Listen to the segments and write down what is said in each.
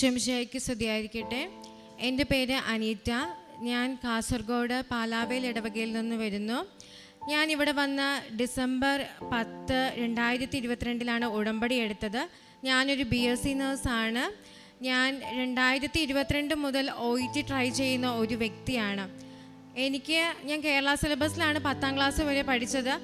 ശംശയ്ക്ക് സ്തുതിയായിരിക്കട്ടെ. എൻ്റെ പേര് അനീറ്റ. ഞാൻ കാസർഗോഡ് പാലാവേൽ ഇടവകയിൽ നിന്ന് വരുന്നു. ഞാൻ ഇവിടെ വന്ന ഡിസംബർ 10, 2022 ഉടമ്പടി എടുത്തത്. ഞാനൊരു BSc നേഴ്സാണ്. ഞാൻ 2022 മുതൽ OET ട്രൈ ചെയ്യുന്ന ഒരു വ്യക്തിയാണ്. ഞാൻ കേരള സിലബസിലാണ് 10ാം ക്ലാസ് വരെ പഠിച്ചത്.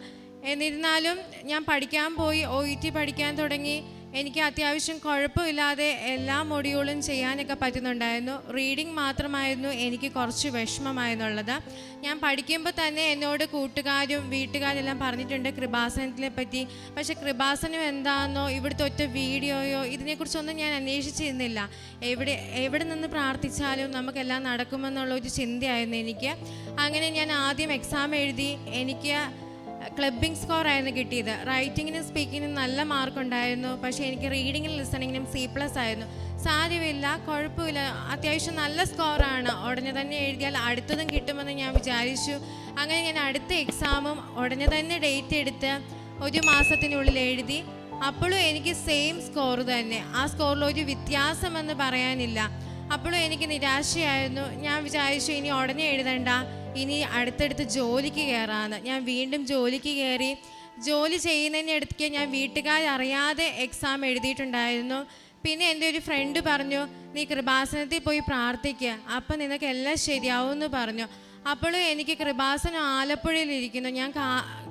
എന്നിരുന്നാലും ഞാൻ പഠിക്കാൻ പോയി, OET പഠിക്കാൻ തുടങ്ങി. എനിക്ക് അത്യാവശ്യം കുഴപ്പമില്ലാതെ എല്ലാ മൊഡ്യൂളും ചെയ്യാനൊക്കെ പറ്റുന്നുണ്ടായിരുന്നു. റീഡിങ് മാത്രമായിരുന്നു എനിക്ക് കുറച്ച് വിഷമമായെന്നുള്ളത്. ഞാൻ പഠിക്കുമ്പോൾ തന്നെ എന്നോട് കൂട്ടുകാരും വീട്ടുകാരെല്ലാം പറഞ്ഞിട്ടുണ്ട് കൃപാസനത്തിനെ പറ്റി. പക്ഷേ കൃപാസനം എന്താണെന്നോ ഇവിടുത്തെ ഒറ്റ വീഡിയോയോ ഇതിനെക്കുറിച്ചൊന്നും ഞാൻ അന്വേഷിച്ചിരുന്നില്ല. എവിടെ നിന്ന് പ്രാർത്ഥിച്ചാലും നമുക്കെല്ലാം നടക്കുമെന്നുള്ളൊരു ചിന്തയായിരുന്നു എനിക്ക്. അങ്ങനെ ഞാൻ ആദ്യം എക്സാം എഴുതി. എനിക്ക് ക്ലബിംഗ് സ്കോർ ആയിരുന്നു കിട്ടിയത്. റൈറ്റിങ്ങിനും സ്പീക്കിങ്ങിനും നല്ല മാർക്കുണ്ടായിരുന്നു. പക്ഷേ എനിക്ക് റീഡിങ്ങിനും ലിസണിങ്ങിനും C+ ആയിരുന്നു. സാരമില്ല, കുഴപ്പമില്ല, അത്യാവശ്യം നല്ല സ്കോറാണ്, ഉടനെ തന്നെ എഴുതിയാൽ അടുത്തതും കിട്ടുമെന്ന് ഞാൻ വിചാരിച്ചു. അങ്ങനെ ഞാൻ അടുത്ത എക്സാമും ഉടനെ തന്നെ ഡേറ്റ് എടുത്ത് 1 മാസത്തിനുള്ളിൽ എഴുതി. അപ്പോഴും എനിക്ക് സെയിം സ്കോർ തന്നെ. ആ സ്കോറിൽ ഒരു വ്യത്യാസമെന്ന് പറയാനില്ല. അപ്പോഴും എനിക്ക് നിരാശയായിരുന്നു. ഞാൻ വിചാരിച്ചു ഇനി ഉടനെ എഴുതണ്ട, ഇനി അടുത്തടുത്ത് ജോലിക്ക് കയറാമെന്ന്. ഞാൻ വീണ്ടും ജോലിക്ക് കയറി. ജോലി ചെയ്യുന്നതിനിടയ്ക്ക് ഞാൻ വീട്ടുകാരറിയാതെ എക്സാം എഴുതിയിട്ടുണ്ടായിരുന്നു. പിന്നെ എൻ്റെ ഒരു ഫ്രണ്ട് പറഞ്ഞു, നീ കൃപാസനത്തിൽ പോയി പ്രാർത്ഥിക്കുക, അപ്പം നിനക്ക് എല്ലാം ശരിയാവുമെന്ന് പറഞ്ഞു. അപ്പോഴും എനിക്ക് കൃപാസനം ആലപ്പുഴയിലിരിക്കുന്നു. ഞാൻ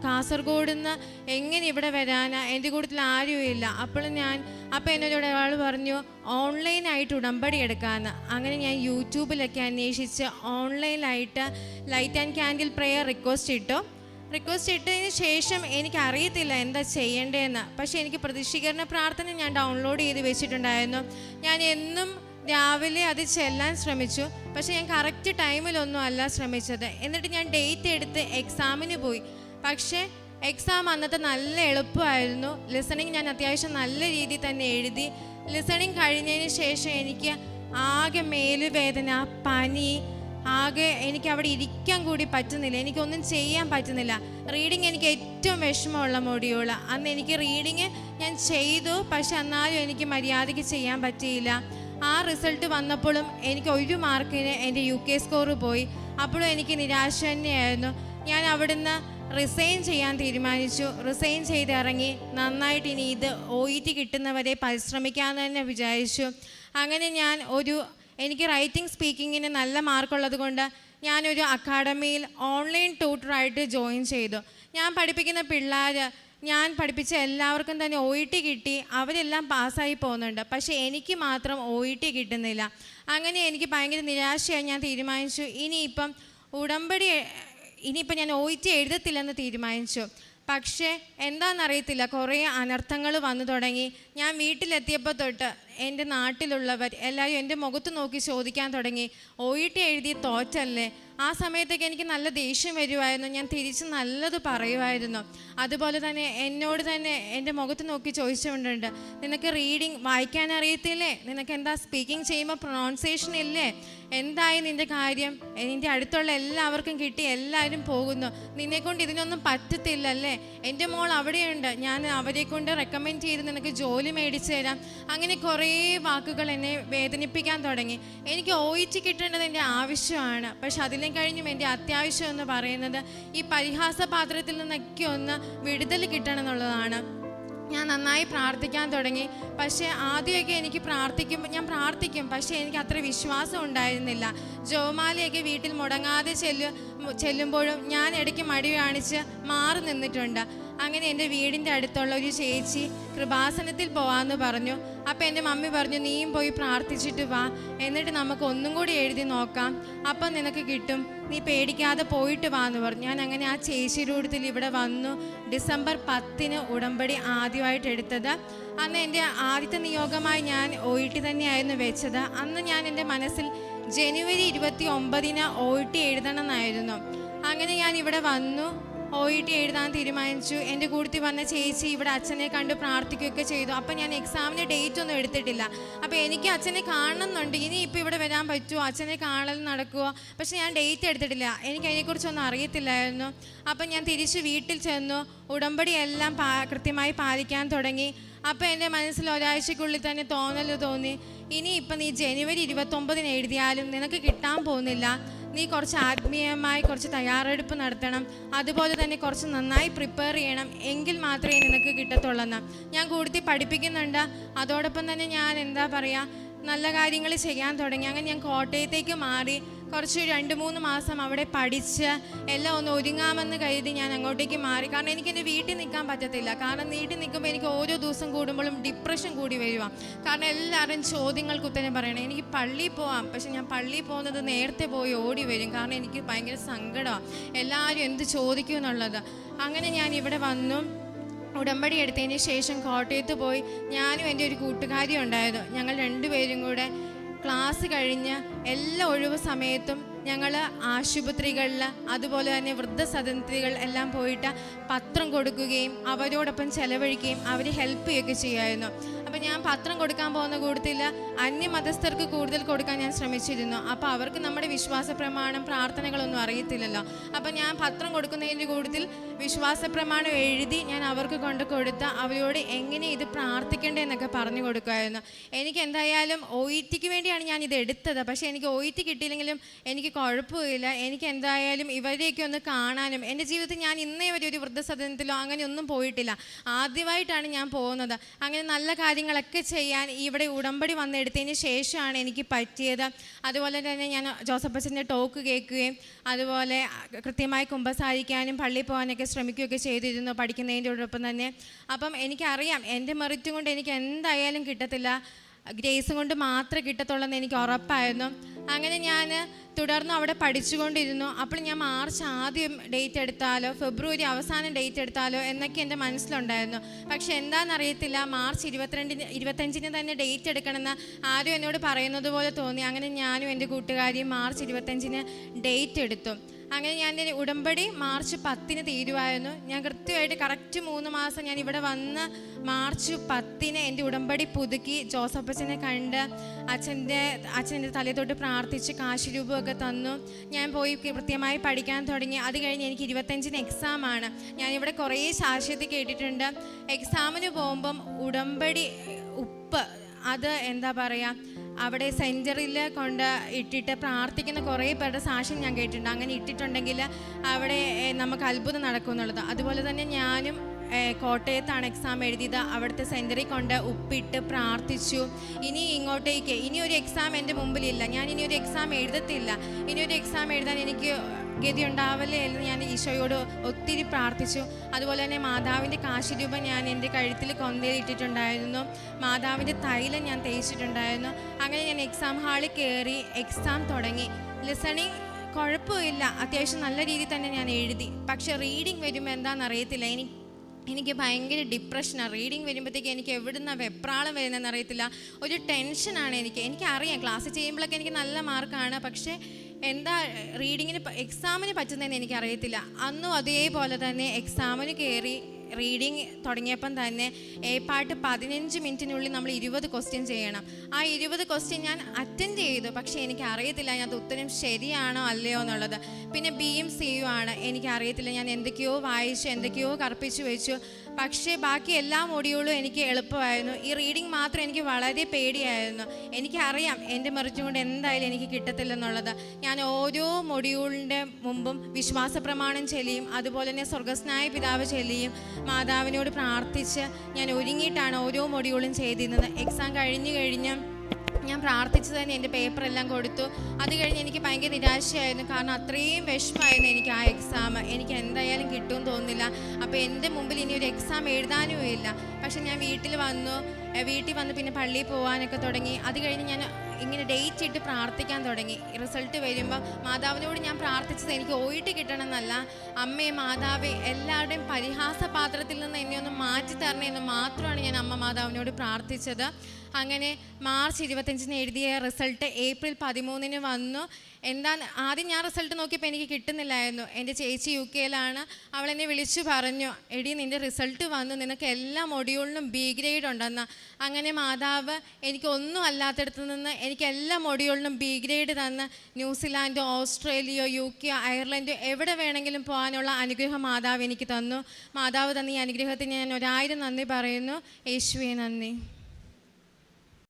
കാസർഗോഡ് നിന്ന് എങ്ങനെ ഇവിടെ വരാനാ? എൻ്റെ കൂട്ടത്തിൽ ആരുമില്ല. അപ്പോൾ എന്നോട് ഒരാൾ പറഞ്ഞു ഓൺലൈനായിട്ട് ഉടമ്പടി എടുക്കാമെന്ന്. അങ്ങനെ ഞാൻ യൂട്യൂബിലൊക്കെ അന്വേഷിച്ച് ഓൺലൈനായിട്ട് light and candle prayer request ഇട്ടതിന് ശേഷം എനിക്കറിയത്തില്ല എന്താ ചെയ്യേണ്ടതെന്ന്. പക്ഷേ എനിക്ക് പ്രതിഷ്ഠീകരണ പ്രാർത്ഥന ഞാൻ ഡൗൺലോഡ് ചെയ്ത് വെച്ചിട്ടുണ്ടായിരുന്നു. ഞാൻ എന്നും രാവിലെ അത് ചെല്ലാൻ ശ്രമിച്ചു. പക്ഷേ ഞാൻ കറക്റ്റ് ടൈമിലൊന്നും അല്ല ശ്രമിച്ചത്. എന്നിട്ട് ഞാൻ ഡേറ്റ് എടുത്ത് എക്സാമിന് പോയി. പക്ഷേ എക്സാം അന്നത്തെ നല്ല എളുപ്പമായിരുന്നു. ലിസണിങ് ഞാൻ അത്യാവശ്യം നല്ല രീതിയിൽ തന്നെ എഴുതി. ലിസണിങ് കഴിഞ്ഞതിന് ശേഷം എനിക്ക് ആകെ മേലുവേദന, പനി, എനിക്ക് അവിടെ ഇരിക്കാൻ കൂടി പറ്റുന്നില്ല, എനിക്കൊന്നും ചെയ്യാൻ പറ്റുന്നില്ല. റീഡിങ് എനിക്ക് ഏറ്റവും വിഷമമുള്ള മൊഡ്യൂള്. അന്ന് എനിക്ക് റീഡിങ് ഞാൻ ചെയ്തു, പക്ഷെ എന്നാലും എനിക്ക് മര്യാദയ്ക്ക് ചെയ്യാൻ പറ്റിയില്ല. ആ റിസൾട്ട് വന്നപ്പോഴും എനിക്ക് 1 മാർക്കിന് എൻ്റെ UK സ്കോർ പോയി. അപ്പോഴും എനിക്ക് നിരാശ തന്നെയായിരുന്നു. ഞാൻ അവിടുന്ന് റിസൈൻ ചെയ്യാൻ തീരുമാനിച്ചു. റിസൈൻ ചെയ്തിറങ്ങി. നന്നായിട്ട് ഇനി ഇത് OET കിട്ടുന്നവരെ പരിശ്രമിക്കാമെന്ന് തന്നെ വിചാരിച്ചു. അങ്ങനെ എനിക്ക് റൈറ്റിംഗ് സ്പീക്കിങ്ങിന് നല്ല മാർക്കുള്ളത് കൊണ്ട് ഞാനൊരു അക്കാഡമിയിൽ ഓൺലൈൻ ട്യൂട്ടറായിട്ട് ജോയിൻ ചെയ്തു. ഞാൻ പഠിപ്പിക്കുന്ന പിള്ളേർ, ഞാൻ പഠിപ്പിച്ച എല്ലാവർക്കും തന്നെ OET കിട്ടി. അവരെല്ലാം പാസ്സായി പോകുന്നുണ്ട്. പക്ഷേ എനിക്ക് മാത്രം OET കിട്ടുന്നില്ല. അങ്ങനെ എനിക്ക് ഭയങ്കര നിരാശയായി. ഞാൻ തീരുമാനിച്ചു ഇനിയിപ്പം ഞാൻ OET എഴുതത്തില്ലെന്ന് തീരുമാനിച്ചു. പക്ഷേ എന്താണെന്നറിയത്തില്ല, കുറേ അനർത്ഥങ്ങൾ വന്നു തുടങ്ങി. ഞാൻ വീട്ടിലെത്തിയപ്പോൾ തൊട്ട് എൻ്റെ നാട്ടിലുള്ളവർ എല്ലാവരും എൻ്റെ മുഖത്ത് നോക്കി ചോദിക്കാൻ തുടങ്ങി, OET എഴുതി തോറ്റല്ലേ? ആ സമയത്തൊക്കെ എനിക്ക് നല്ല ദേഷ്യം വരുമായിരുന്നു. ഞാൻ തിരിച്ച് നല്ലത് പറയുമായിരുന്നു. അതുപോലെ തന്നെ എന്നോട് തന്നെ എൻ്റെ മുഖത്ത് നോക്കി ചോദിച്ചുകൊണ്ടുണ്ട്, നിനക്ക് റീഡിങ് വായിക്കാൻ അറിയത്തില്ലേ? നിനക്ക് എന്താ സ്പീക്കിംഗ് ചെയ്യുമ്പോൾ പ്രൊണൗൺസിയേഷൻ ഇല്ലേ? എന്തായി നിൻ്റെ കാര്യം? നിൻ്റെ അടുത്തുള്ള എല്ലാവർക്കും കിട്ടി, എല്ലാവരും പോകുന്നു, നിന്നെക്കൊണ്ട് ഇതിനൊന്നും പറ്റത്തില്ലല്ലേ? എൻ്റെ മോൾ അവിടെയുണ്ട്, ഞാൻ അവരെ കൊണ്ട് റെക്കമെൻഡ് ചെയ്ത് നിനക്ക് ജോലി മേടിച്ചു തരാം. അങ്ങനെ കുറേ വാക്കുകൾ എന്നെ വേദനിപ്പിക്കാൻ തുടങ്ങി. എനിക്ക് OET കിട്ടേണ്ടത് എൻ്റെ ആവശ്യമാണ്. പക്ഷെ അതിലും കഴിഞ്ഞും എൻ്റെ അത്യാവശ്യം എന്ന് പറയുന്നത് ഈ പരിഹാസപാത്രത്തിൽ നിന്നൊക്കെ ഒന്ന് വിടുതൽ കിട്ടണം എന്നുള്ളതാണ്. ഞാൻ നന്നായി പ്രാർത്ഥിക്കാൻ തുടങ്ങി. പക്ഷേ ആദ്യമൊക്കെ ഞാൻ പ്രാർത്ഥിക്കും, പക്ഷേ എനിക്ക് അത്ര വിശ്വാസം ഉണ്ടായിരുന്നില്ല. ജോമാലയൊക്കെ വീട്ടിൽ മുടങ്ങാതെ ചെല്ലുമ്പോഴും ഞാൻ ഇടയ്ക്ക് മടി കാണിച്ച് മാറി നിന്നിട്ടുണ്ട്. അങ്ങനെ എൻ്റെ വീടിൻ്റെ അടുത്തുള്ള ഒരു ചേച്ചി കൃപാസനത്തിൽ പോവാമെന്ന് പറഞ്ഞു. അപ്പോൾ എൻ്റെ മമ്മി പറഞ്ഞു, നീയും പോയി പ്രാർത്ഥിച്ചിട്ട് വാ, എന്നിട്ട് നമുക്ക് ഒന്നും കൂടി എഴുതി നോക്കാം, അപ്പം നിനക്ക് കിട്ടും, നീ പേടിക്കാതെ പോയിട്ട് വാ എന്ന് പറഞ്ഞു. ഞാൻ അങ്ങനെ ആ ചേച്ചിയുടെ കൂട്ടത്തിൽ ഇവിടെ വന്നു. ഡിസംബർ 10 ഉടമ്പടി ആദ്യമായിട്ട് എടുത്തത്. അന്ന് എൻ്റെ ആദ്യത്തെ നിയോഗമായി ഞാൻ OET തന്നെയായിരുന്നു വെച്ചത്. അന്ന് ഞാൻ എൻ്റെ മനസ്സിൽ ജനുവരി 29 OET എഴുതണം എന്നായിരുന്നു. അങ്ങനെ ഞാൻ ഇവിടെ വന്നു. OET എഴുതാൻ തീരുമാനിച്ചു. എൻ്റെ കൂട്ടത്തിൽ വന്ന ചേച്ചി ഇവിടെ അച്ഛനെ കണ്ട് പ്രാർത്ഥിക്കുകയൊക്കെ ചെയ്തു. അപ്പം ഞാൻ എക്സാമിന് ഡേറ്റ് ഒന്നും എടുത്തിട്ടില്ല. അപ്പോൾ എനിക്ക് അച്ഛനെ കാണണമെന്നുണ്ട്. ഇനിയിപ്പോൾ ഇവിടെ വരാൻ പറ്റുമോ? അച്ഛനെ കാണൽ നടക്കുമോ? പക്ഷെ ഞാൻ ഡേറ്റ് എടുത്തിട്ടില്ല. എനിക്ക് അതിനെക്കുറിച്ചൊന്നും അറിയത്തില്ലായിരുന്നു. അപ്പം ഞാൻ തിരിച്ച് വീട്ടിൽ ചെന്നു. ഉടമ്പടി എല്ലാം കൃത്യമായി പാലിക്കാൻ തുടങ്ങി. അപ്പോൾ എൻ്റെ മനസ്സിൽ ഒരാഴ്ചക്കുള്ളിൽ തന്നെ തോന്നി, ഇനിയിപ്പം നീ ജനുവരി 29 എഴുതിയാലും നിനക്ക് കിട്ടാൻ പോകുന്നില്ല. നീ കുറച്ച് ആത്മീയമായി കുറച്ച് തയ്യാറെടുപ്പ് നടത്തണം, അതുപോലെ തന്നെ കുറച്ച് നന്നായി പ്രിപ്പയർ ചെയ്യണം, എങ്കിൽ മാത്രമേ നിനക്ക് കിട്ടത്തുള്ളെന്ന് ഞാൻ കൂടുതൽ പഠിപ്പിക്കുന്നുണ്ട്. അതോടൊപ്പം തന്നെ ഞാൻ എന്താ പറയുക, നല്ല കാര്യങ്ങൾ ചെയ്യാൻ തുടങ്ങി. അങ്ങനെ ഞാൻ കോട്ടയത്തേക്ക് മാറി കുറച്ച് 2-3 മാസം അവിടെ പഠിച്ച് എല്ലാം ഒന്ന് ഒരുങ്ങാമെന്ന് കരുതി ഞാൻ അങ്ങോട്ടേക്ക് മാറി. കാരണം എനിക്ക് എൻ്റെ വീട്ടിൽ നിൽക്കാൻ പറ്റത്തില്ല. കാരണം വീട്ടിൽ നിൽക്കുമ്പോൾ എനിക്ക് ഓരോ ദിവസം കൂടുമ്പോഴും ഡിപ്രഷൻ കൂടി വരുക. കാരണം എല്ലാവരും ചോദ്യങ്ങൾക്ക് ഉത്തരം പറയണം. എനിക്ക് പള്ളിയിൽ പോവാം, പക്ഷെ ഞാൻ പള്ളിയിൽ പോകുന്നത് നേരത്തെ പോയി ഓടി വരും. കാരണം എനിക്ക് ഭയങ്കര സങ്കടമാണ്, എല്ലാവരും എന്ത് ചോദിക്കും എന്നുള്ളത്. അങ്ങനെ ഞാൻ ഇവിടെ വന്നു. ഉടമ്പടി എടുത്തതിന് ശേഷം കോട്ടയത്ത് പോയി ഞാനും എൻ്റെ ഒരു കൂട്ടുകാരിയും ഉണ്ടായിരുന്നു. ഞങ്ങൾ 2 പേരും കൂടെ ക്ലാസ് കഴിഞ്ഞ് എല്ലാ ഒഴിവ് സമയത്തും ഞങ്ങൾ ആശുപത്രികളിൽ അതുപോലെ തന്നെ വൃദ്ധസദനത്തിൽ എല്ലാം പോയിട്ട് പത്രം കൊടുക്കുകയും അവരോടൊപ്പം ചെലവഴിക്കുകയും അവർ ഹെൽപ്പ് ചെയ്യുകയൊക്കെ ചെയ്യുമായിരുന്നു. അപ്പം ഞാൻ പത്രം കൊടുക്കാൻ പോകുന്ന കൂട്ടത്തിൽ അന്യമതസ്ഥർക്ക് കൂടുതൽ കൊടുക്കാൻ ഞാൻ ശ്രമിച്ചിരുന്നു. അപ്പോൾ അവർക്ക് നമ്മുടെ വിശ്വാസ പ്രമാണം പ്രാർത്ഥനകളൊന്നും അറിയത്തില്ലല്ലോ. അപ്പം ഞാൻ പത്രം കൊടുക്കുന്നതിൻ്റെ കൂട്ടത്തിൽ വിശ്വാസ പ്രമാണം എഴുതി ഞാൻ അവർക്ക് കൊണ്ട് കൊടുത്ത് അവരോട് എങ്ങനെ ഇത് പ്രാർത്ഥിക്കേണ്ടതെന്നൊക്കെ പറഞ്ഞു കൊടുക്കുമായിരുന്നു. എനിക്ക് എന്തായാലും OET വേണ്ടിയാണ് ഞാൻ ഇത് എടുത്തത്. പക്ഷേ എനിക്ക് OET കിട്ടിയില്ലെങ്കിലും എനിക്ക് കുഴപ്പമില്ല. എനിക്ക് എന്തായാലും ഇവരെയൊക്കെ ഒന്ന് കാണാനും, എൻ്റെ ജീവിതത്തിൽ ഞാൻ ഇന്നേ വരെ ഒരു വൃദ്ധസദനത്തിലോ അങ്ങനെയൊന്നും പോയിട്ടില്ല. ആദ്യമായിട്ടാണ് ഞാൻ പോകുന്നത്. അങ്ങനെ നല്ല കാര്യങ്ങളൊക്കെ ചെയ്യാൻ ഇവിടെ ഉടമ്പടി വന്നെടുത്തതിന് ശേഷമാണ് എനിക്ക് പറ്റിയത്. അതുപോലെ തന്നെ ഞാൻ ജോസഫ് അച്ഛൻ്റെ ടോക്ക് കേൾക്കുകയും അതുപോലെ കൃത്യമായി കുമ്പസാരിക്കാനും പള്ളിയിൽ പോകാനൊക്കെ ശ്രമിക്കുകയൊക്കെ ചെയ്തിരുന്നു പഠിക്കുന്നതിൻ്റെയോടൊപ്പം തന്നെ. അപ്പം എനിക്കറിയാം എൻ്റെ മെറിറ്റും കൊണ്ട് എനിക്ക് എന്തായാലും കിട്ടത്തില്ല, ഗ്രേസും കൊണ്ട് മാത്രമേ കിട്ടത്തുള്ളൂ എനിക്ക് ഉറപ്പായിരുന്നു. അങ്ങനെ ഞാൻ തുടർന്ന് അവിടെ പഠിച്ചുകൊണ്ടിരുന്നു. അപ്പോൾ ഞാൻ മാർച്ച് ആദ്യം ഡേറ്റ് എടുത്താലോ ഫെബ്രുവരി അവസാനം ഡേറ്റ് എടുത്താലോ എന്നൊക്കെ എൻ്റെ മനസ്സിലുണ്ടായിരുന്നു. പക്ഷെ എന്താണെന്നറിയത്തില്ല, മാർച്ച് 25 തന്നെ ഡേറ്റ് എടുക്കണമെന്ന് ആരും എന്നോട് പറയുന്നത് പോലെ തോന്നി. അങ്ങനെ ഞാനും എൻ്റെ കൂട്ടുകാരിയും മാർച്ച് 25 ഡേറ്റ് എടുത്തു. അങ്ങനെ ഞാൻ എൻ്റെ ഉടമ്പടി മാർച്ച് 10 തീരുമായിരുന്നു. ഞാൻ കൃത്യമായിട്ട് കറക്റ്റ് 3 മാസം ഞാൻ ഇവിടെ വന്ന് മാർച്ച് 10 എൻ്റെ ഉടമ്പടി പുതുക്കി ജോസഫ് അച്ഛനെ കണ്ട് അച്ഛൻ്റെ തലത്തോട്ട് പ്രാർത്ഥിച്ച് കാശ് രൂപമൊക്കെ തന്നു. ഞാൻ പോയി കൃത്യമായി പഠിക്കാൻ തുടങ്ങി. അത് കഴിഞ്ഞ് എനിക്ക് 25 എക്സാമാണ്. ഞാനിവിടെ കുറേ സാക്ഷ്യത്തിൽ കേട്ടിട്ടുണ്ട്, എക്സാമിന് പോകുമ്പം ഉടമ്പടി ഉപ്പ് അത് എന്താ പറയുക, അവിടെ സെൻറ്ററിൽ കൊണ്ട് ഇട്ടിട്ട് പ്രാർത്ഥിക്കുന്ന കുറേ പേരുടെ സാക്ഷ്യം ഞാൻ കേട്ടിട്ടുണ്ട്. അങ്ങനെ ഇട്ടിട്ടുണ്ടെങ്കിൽ അവിടെ നമുക്ക് അത്ഭുതം നടക്കും എന്നുള്ളത്. അതുപോലെ തന്നെ ഞാനും കോട്ടയത്താണ് എക്സാം എഴുതിയത്. അവിടുത്തെ സെൻറ്ററിൽ കൊണ്ട് ഉപ്പിട്ട് പ്രാർത്ഥിച്ചു. ഇനി ഇങ്ങോട്ടേക്ക് ഇനിയൊരു എക്സാം എൻ്റെ മുമ്പിലില്ല, ഞാൻ ഇനിയൊരു എക്സാം എഴുതത്തില്ല, ഇനിയൊരു എക്സാം എഴുതാൻ എനിക്ക് ഗതി ഉണ്ടാവല്ലേ എന്ന് ഞാൻ ഈശോയോട് ഒത്തിരി പ്രാർത്ഥിച്ചു. അതുപോലെ തന്നെ മാതാവിൻ്റെ കാശ് രൂപം ഞാൻ എൻ്റെ കഴുത്തിൽ കൊന്തയിട്ടിട്ടുണ്ടായിരുന്നു, മാതാവിൻ്റെ തൈലം ഞാൻ തേച്ചിട്ടുണ്ടായിരുന്നു. അങ്ങനെ ഞാൻ എക്സാം ഹാളിൽ കയറി എക്സാം തുടങ്ങി. ലിസണിങ് കുഴപ്പമില്ല, അത്യാവശ്യം നല്ല രീതിയിൽ തന്നെ ഞാൻ എഴുതി. പക്ഷെ റീഡിങ് വരുമ്പോൾ എന്താണെന്നറിയത്തില്ല, എനിക്ക് ഭയങ്കര ഡിപ്രഷനാണ്. റീഡിങ് വരുമ്പോഴത്തേക്ക് എനിക്ക് എവിടുന്ന വെപ്രാളം വരുന്നതെന്ന് അറിയത്തില്ല, ഒരു ടെൻഷനാണ് എനിക്കറിയാം ക്ലാസ് ചെയ്യുമ്പോഴൊക്കെ എനിക്ക് നല്ല മാർക്കാണ്. പക്ഷേ എന്താ എക്സാമിന് പറ്റുന്നതെന്ന് എനിക്കറിയത്തില്ല. അന്നും അതേപോലെ തന്നെ എക്സാമിന് കയറി റീഡിങ് തുടങ്ങിയപ്പം തന്നെ പാട്ട് 15 മിനിറ്റിനുള്ളിൽ നമ്മൾ 20 ക്വസ്റ്റ്യൻ ചെയ്യണം. ആ 20 ക്വസ്റ്റ്യൻ ഞാൻ അറ്റൻഡ് ചെയ്തു. പക്ഷേ എനിക്ക് അറിയത്തില്ല ഞാൻ ഉത്തരം ശരിയാണോ അല്ലയോ എന്നുള്ളത്. പിന്നെ ബിയും സിയും ആണ്, എനിക്കറിയത്തില്ല. ഞാൻ എന്തൊക്കെയോ വായിച്ചു, എന്തൊക്കെയോ കർപ്പിച്ചു വെച്ചു. പക്ഷേ ബാക്കി എല്ലാ മൊഡ്യൂളും എനിക്ക് എളുപ്പമായിരുന്നു. ഈ റീഡിങ് മാത്രം എനിക്ക് വളരെ പേടിയായിരുന്നു. എനിക്കറിയാം എൻ്റെ മെറിറ്റും കൊണ്ട് എന്തായാലും എനിക്ക് കിട്ടത്തില്ലെന്നുള്ളത്. ഞാൻ ഓരോ മൊഡ്യൂളിൻ്റെ മുമ്പും വിശ്വാസ പ്രമാണം ചൊല്ലിയും അതുപോലെ തന്നെ സ്വർഗസ്നായ പിതാവ് ചൊല്ലിയും മാതാവിനോട് പ്രാർത്ഥിച്ച് ഞാൻ ഒരുങ്ങിയിട്ടാണ് ഓരോ മൊഡ്യൂളും ചെയ്തിരുന്നത്. എക്സാം കഴിഞ്ഞ് ഞാൻ പ്രാർത്ഥിച്ച് തന്നെ എൻ്റെ പേപ്പറെല്ലാം കൊടുത്തു. അത് കഴിഞ്ഞ് എനിക്ക് ഭയങ്കര നിരാശയായിരുന്നു. കാരണം അത്രയും വിഷമമായിരുന്നു എനിക്ക് ആ എക്സാം. എനിക്ക് എന്തായാലും കിട്ടുമെന്ന് തോന്നുന്നില്ല. അപ്പോൾ എൻ്റെ മുമ്പിൽ ഇനി ഒരു എക്സാം എഴുതാനും ഇല്ല. പക്ഷെ ഞാൻ വീട്ടിൽ വന്നു പിന്നെ പള്ളിയിൽ പോകാനൊക്കെ തുടങ്ങി. അത് കഴിഞ്ഞ് ഞാൻ ഇങ്ങനെ ഡേറ്റ് ഇട്ട് പ്രാർത്ഥിക്കാൻ തുടങ്ങി. റിസൾട്ട് വരുമ്പോൾ മാതാവിനോട് ഞാൻ പ്രാർത്ഥിച്ചത് എനിക്ക് OET കിട്ടണമെന്നല്ല, അമ്മയെ മാതാവെ എല്ലാവരുടെയും പരിഹാസ പാത്രത്തിൽ നിന്ന് എന്നെ ഒന്ന് മാറ്റി തരണമെന്ന് മാത്രമാണ് ഞാൻ അമ്മ മാതാവിനോട് പ്രാർത്ഥിച്ചത്. അങ്ങനെ മാർച്ച് 25 എഴുതിയ റിസൾട്ട് ഏപ്രിൽ 13 വന്നു. ആദ്യം ഞാൻ റിസൾട്ട് നോക്കിയപ്പോൾ എനിക്ക് കിട്ടുന്നില്ലായിരുന്നു. എൻ്റെ ചേച്ചി UK അവൾ എന്നെ വിളിച്ചു പറഞ്ഞു, എടി നിൻ്റെ റിസൾട്ട് വന്നു, നിനക്ക് എല്ലാ മൊഡ്യൂളിനും B ഗ്രേഡ് ഉണ്ടെന്ന്. അങ്ങനെ മാതാവ് എനിക്കൊന്നും അല്ലാത്തടത്ത് നിന്ന് എനിക്ക് എല്ലാ മൊഡ്യൂളിനും B ഗ്രേഡ് തന്ന് ന്യൂസിലാൻഡ്, ഓസ്ട്രേലിയ, UK, അയർലൻഡ് എവിടെ വേണമെങ്കിലും പോകാനുള്ള അനുഗ്രഹം മാതാവ് എനിക്ക് തന്നു. മാതാവ് തന്ന ഈ അനുഗ്രഹത്തിന് ഞാൻ 1000 നന്ദി പറയുന്നു. യേശുവേ നന്ദി.